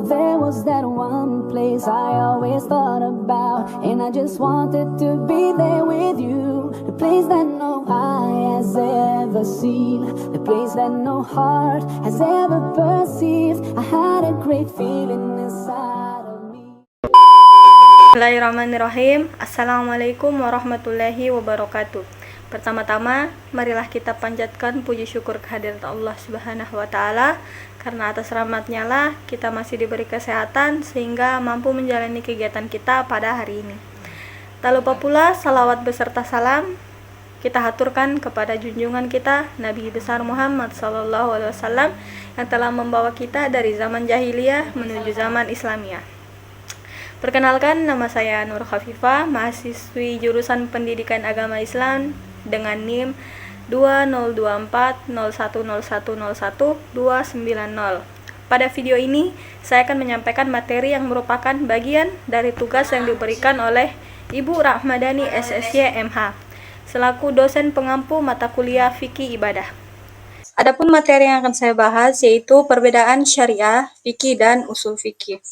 there was that one place I always thought about, and I just wanted to be there with you. The place that no eye has ever seen, the place that no heart has ever perceived. I had a great feeling inside of me. Bismillahirrahmanirrahim. Assalamualaikum warahmatullahi wabarakatuh. Pertama-tama, marilah kita panjatkan puji syukur kehadirat Allah Subhanahu wa taala, karena atas rahmat-Nya lah kita masih diberi kesehatan sehingga mampu menjalani kegiatan kita pada hari ini. Tak lupa pula salawat beserta salam kita haturkan kepada junjungan kita Nabi besar Muhammad SAW yang telah membawa kita dari zaman jahiliyah menuju zaman Islamiyah. Perkenalkan, nama saya Nur Khafifah, mahasiswi jurusan Pendidikan Agama Islam dengan NIM 2024010101-290. Pada video ini, saya akan menyampaikan materi yang merupakan bagian dari tugas yang diberikan oleh Ibu Rahmadani SSY MH, selaku dosen pengampu mata kuliah Fikih Ibadah. Adapun materi yang akan saya bahas yaitu perbedaan syariah, fikih, dan usul fikih.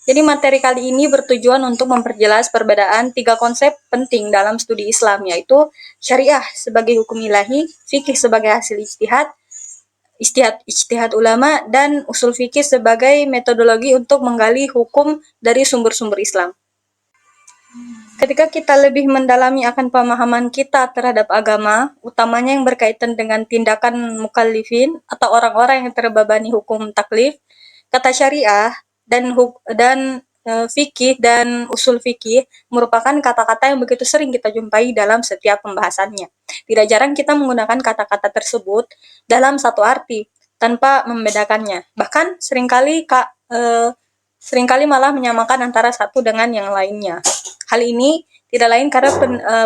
Jadi materi kali ini bertujuan untuk memperjelas perbedaan tiga konsep penting dalam studi Islam, yaitu syariah sebagai hukum ilahi, fikih sebagai hasil ijtihad ulama, dan usul fikih sebagai metodologi untuk menggali hukum dari sumber-sumber Islam. Ketika kita lebih mendalami akan pemahaman kita terhadap agama, utamanya yang berkaitan dengan tindakan mukallifin atau orang-orang yang terbebani hukum taklif, kata syariah dan fikih dan usul fikih merupakan kata-kata yang begitu sering kita jumpai dalam setiap pembahasannya. Tidak jarang kita menggunakan kata-kata tersebut dalam satu arti tanpa membedakannya. Bahkan seringkali malah menyamakan antara satu dengan yang lainnya. Hal ini tidak lain karena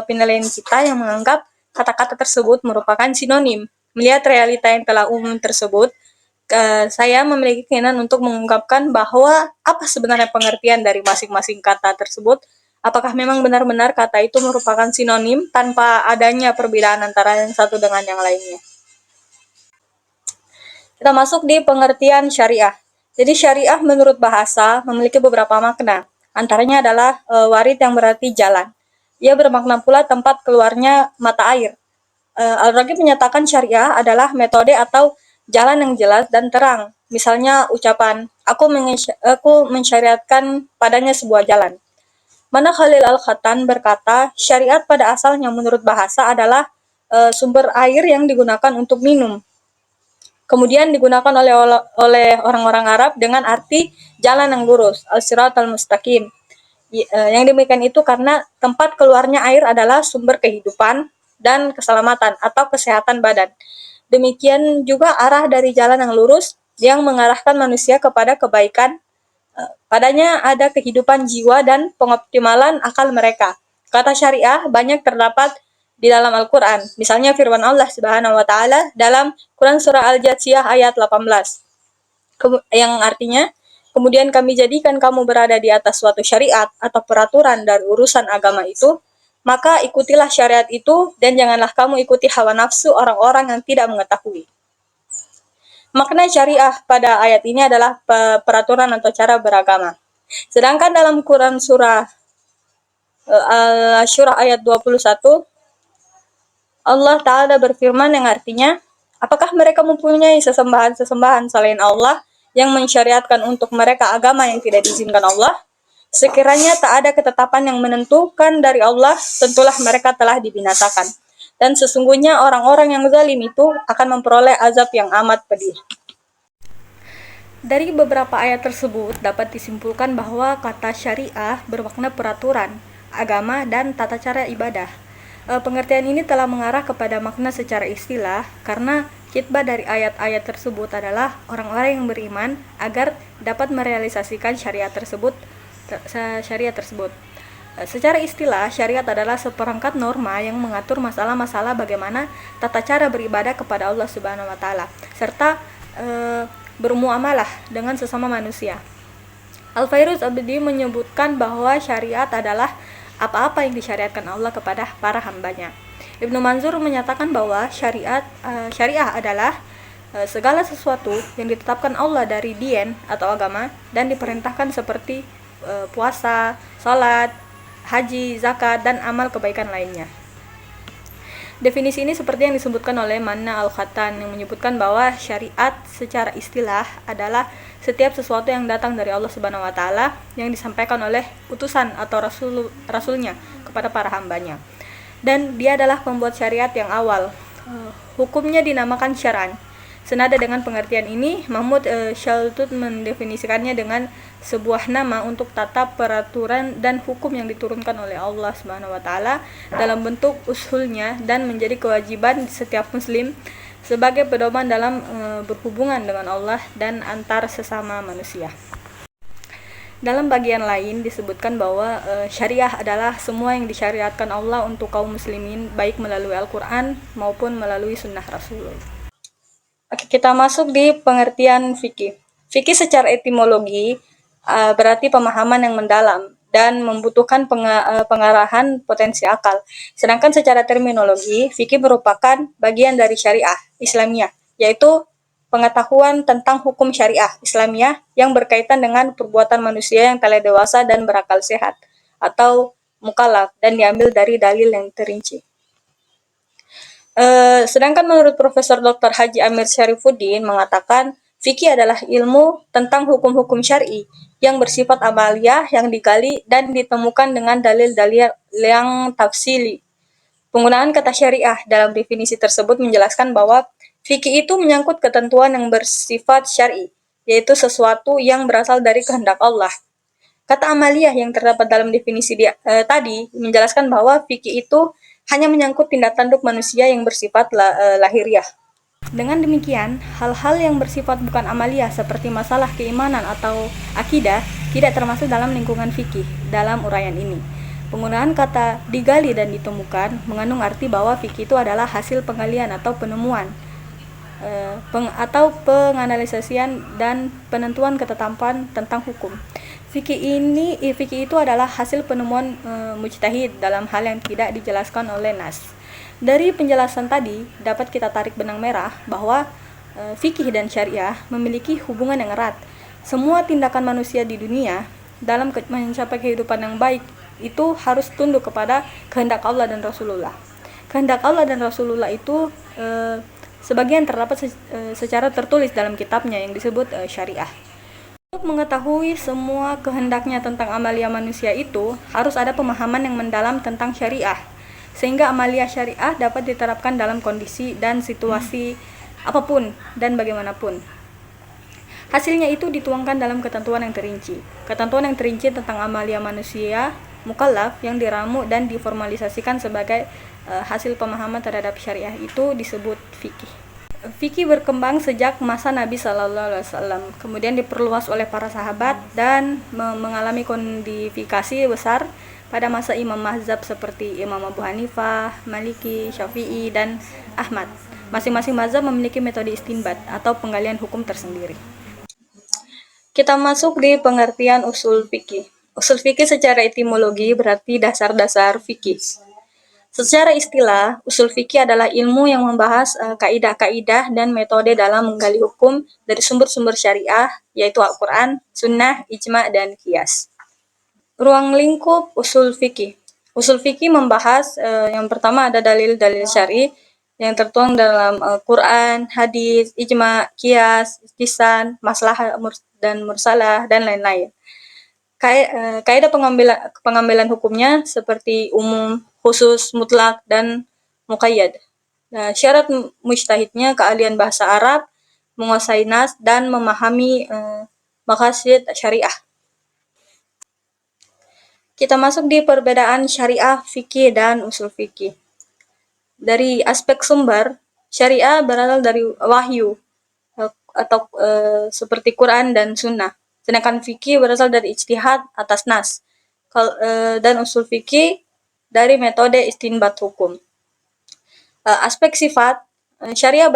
penilaian kita yang menganggap kata-kata tersebut merupakan sinonim. Melihat realita yang telah umum tersebut, saya memiliki keinginan untuk mengungkapkan bahwa apa sebenarnya pengertian dari masing-masing kata tersebut. Apakah memang benar-benar kata itu merupakan sinonim tanpa adanya perbedaan antara yang satu dengan yang lainnya. Kita masuk di pengertian syariah. Jadi syariah menurut bahasa memiliki beberapa makna. Antaranya adalah warid yang berarti jalan. Ia bermakna pula tempat keluarnya mata air. Al-Raghib menyatakan syariah adalah metode atau jalan yang jelas dan terang. Misalnya ucapan, aku mensyariatkan padanya sebuah jalan. Mana Khalil Al-Khattan berkata, syariat pada asalnya menurut bahasa adalah sumber air yang digunakan untuk minum. Kemudian digunakan oleh orang-orang Arab dengan arti jalan yang lurus, al-siratal mustaqim. Yang demikian itu karena tempat keluarnya air adalah sumber kehidupan dan keselamatan atau kesehatan badan. Demikian juga arah dari jalan yang lurus yang mengarahkan manusia kepada kebaikan. Padanya ada kehidupan jiwa dan pengoptimalan akal mereka. Kata syariah banyak terdapat di dalam Al-Quran. Misalnya firman Allah Subhanahu wa taala dalam Quran surah Al-Jathiyah ayat 18. Yang artinya, kemudian kami jadikan kamu berada di atas suatu syariat atau peraturan dari urusan agama itu, maka ikutilah syariat itu dan janganlah kamu ikuti hawa nafsu orang-orang yang tidak mengetahui. Makna syariah pada ayat ini adalah peraturan atau cara beragama. Sedangkan dalam Quran surah Al-Syura ayat 21, Allah Ta'ala berfirman yang artinya, apakah mereka mempunyai sesembahan-sesembahan selain Allah yang mensyariatkan untuk mereka agama yang tidak diizinkan Allah? Sekiranya tak ada ketetapan yang menentukan dari Allah, tentulah mereka telah dibinasakan. Dan sesungguhnya orang-orang yang zalim itu akan memperoleh azab yang amat pedih. Dari beberapa ayat tersebut dapat disimpulkan bahwa kata syariah bermakna peraturan, agama, dan tata cara ibadah. Pengertian ini telah mengarah kepada makna secara istilah karena khitbah dari ayat-ayat tersebut adalah orang-orang yang beriman agar dapat merealisasikan syariat tersebut. Secara istilah, syariat adalah seperangkat norma yang mengatur masalah-masalah bagaimana tata cara beribadah kepada Allah Subhanahu wa taala serta bermuamalah dengan sesama manusia. Al-Fairuz Abdi menyebutkan bahwa syariat adalah apa-apa yang disyariatkan Allah kepada para hambanya. Ibnu Manzur menyatakan bahwa syariah adalah segala sesuatu yang ditetapkan Allah dari dien atau agama dan diperintahkan seperti puasa, salat, haji, zakat, dan amal kebaikan lainnya. Definisi ini seperti yang disebutkan oleh Manna Al-Khattan yang menyebutkan bahwa syariat secara istilah adalah setiap sesuatu yang datang dari Allah Subhanahu wa taala yang disampaikan oleh utusan atau rasulnya kepada para hambanya. Dan dia adalah pembuat syariat yang awal. Hukumnya dinamakan syar'an. Senada dengan pengertian ini, Mahmud Shaltut mendefinisikannya dengan sebuah nama untuk tata peraturan dan hukum yang diturunkan oleh Allah Subhanahu wa taala dalam bentuk usulnya dan menjadi kewajiban setiap muslim sebagai pedoman dalam berhubungan dengan Allah dan antar sesama manusia. Dalam bagian lain disebutkan bahwa syariah adalah semua yang disyariatkan Allah untuk kaum muslimin baik melalui Al-Quran maupun melalui sunnah Rasul. Oke, kita masuk di pengertian fikih. Fikih secara etimologi berarti pemahaman yang mendalam dan membutuhkan pengarahan potensi akal. Sedangkan secara terminologi, fikih merupakan bagian dari syariah Islamiyah, yaitu pengetahuan tentang hukum syariah Islamiyah yang berkaitan dengan perbuatan manusia yang telah dewasa dan berakal sehat atau mukallaf dan diambil dari dalil yang terinci. Sedangkan menurut Profesor Dr. Haji Amir Syarifuddin mengatakan fikih adalah ilmu tentang hukum-hukum syar'i yang bersifat amaliyah yang digali dan ditemukan dengan dalil-dalil yang tafsili. Penggunaan kata syariah dalam definisi tersebut menjelaskan bahwa fikih itu menyangkut ketentuan yang bersifat syar'i, yaitu sesuatu yang berasal dari kehendak Allah. Kata amaliyah yang terdapat dalam definisi tadi menjelaskan bahwa fikih itu hanya menyangkut tindak tanduk manusia yang bersifat lahiriah. Dengan demikian, hal-hal yang bersifat bukan amaliyah seperti masalah keimanan atau akidah tidak termasuk dalam lingkungan fikih dalam uraian ini. Penggunaan kata digali dan ditemukan mengandung arti bahwa fikih itu adalah hasil penggalian atau penemuan atau penganalisasian dan penentuan ketetapan tentang hukum. Fikih itu adalah hasil penemuan mujtahid dalam hal yang tidak dijelaskan oleh nas. Dari penjelasan tadi dapat kita tarik benang merah bahwa fikih dan syariah memiliki hubungan yang erat. Semua tindakan manusia di dunia dalam mencapai kehidupan yang baik itu harus tunduk kepada kehendak Allah dan Rasulullah. Kehendak Allah dan Rasulullah itu sebagian terdapat secara tertulis dalam kitabnya yang disebut syariah. Untuk mengetahui semua kehendaknya tentang amalia manusia itu, harus ada pemahaman yang mendalam tentang syariah, sehingga amalia syariah dapat diterapkan dalam kondisi dan situasi apapun dan bagaimanapun. Hasilnya itu dituangkan dalam ketentuan yang terinci. Ketentuan yang terinci tentang amalia manusia mukallaf yang diramu dan diformalisasikan sebagai hasil pemahaman terhadap syariah itu disebut fikih. Fikih berkembang sejak masa Nabi Shallallahu Alaihi Wasallam, kemudian diperluas oleh para sahabat dan mengalami kodifikasi besar pada masa imam mazhab seperti Imam Abu Hanifah, Maliki, Syafi'i, dan Ahmad. Masing-masing mazhab memiliki metode istinbat atau penggalian hukum tersendiri. Kita masuk di pengertian usul fikih. Usul fikih secara etimologi berarti dasar-dasar fikih. Secara istilah, usul fikih adalah ilmu yang membahas kaidah-kaidah dan metode dalam menggali hukum dari sumber-sumber syariah, yaitu Al-Quran, Sunnah, Ijma', dan Qiyas. Ruang lingkup usul fikih. Usul fikih membahas yang pertama ada dalil-dalil syar'i yang tertuang dalam Quran, hadis, Ijma', Qiyas, Istisna, Maslahah dan Mursalah, dan lain-lain. Kaidah pengambilan hukumnya seperti umum, khusus, mutlak, dan muqayyad. Nah, syarat mujtahidnya keahlian bahasa Arab, menguasai nas, dan memahami maqasid syariah. Kita masuk di perbedaan syariah, fikih, dan usul fikih. Dari aspek sumber, syariah berasal dari wahyu atau seperti Quran dan Sunnah. Sedangkan fikih berasal dari ijtihad atas nas. Dan usul fikih dari metode istinbat hukum. Aspek sifat, syariah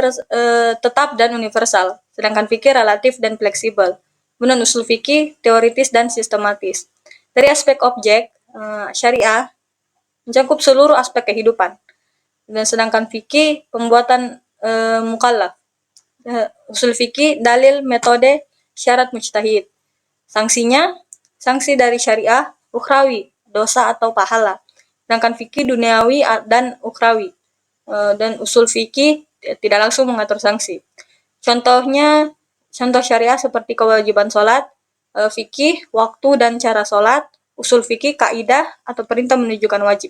tetap dan universal, sedangkan fikih relatif dan fleksibel. Kemudian usul fikih teoritis dan sistematis. Dari aspek objek, syariah mencakup seluruh aspek kehidupan. Dan sedangkan fikih pembuatan mukallaf. Usul fikih, dalil, metode, syarat mujtahid. Sanksinya, sanksi dari syariah, ukhrawi, dosa atau pahala. Sedangkan fikih duniawi dan ukhrawi. Dan usul fikih tidak langsung mengatur sanksi. Contohnya, contoh syariah seperti kewajiban sholat, fikih, waktu dan cara sholat, usul fikih, kaidah atau perintah menunjukkan wajib.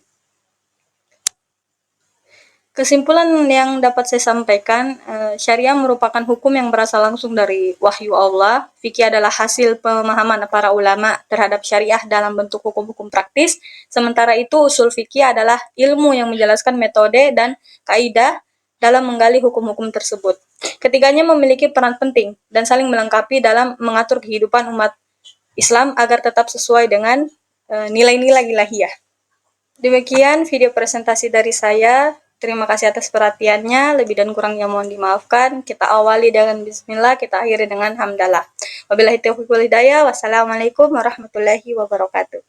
Kesimpulan yang dapat saya sampaikan, syariah merupakan hukum yang berasal langsung dari wahyu Allah. Fikih adalah hasil pemahaman para ulama terhadap syariah dalam bentuk hukum-hukum praktis. Sementara itu, usul fikih adalah ilmu yang menjelaskan metode dan kaidah dalam menggali hukum-hukum tersebut. Ketiganya memiliki peran penting dan saling melengkapi dalam mengatur kehidupan umat Islam agar tetap sesuai dengan nilai-nilai ilahiyah. Demikian video presentasi dari saya. Terima kasih atas perhatiannya. Lebih dan kurangnya mohon dimaafkan. Kita awali dengan bismillah, kita akhiri dengan hamdalah. Wabillahi taufiq wal hidayah. Wassalamualaikum warahmatullahi wabarakatuh.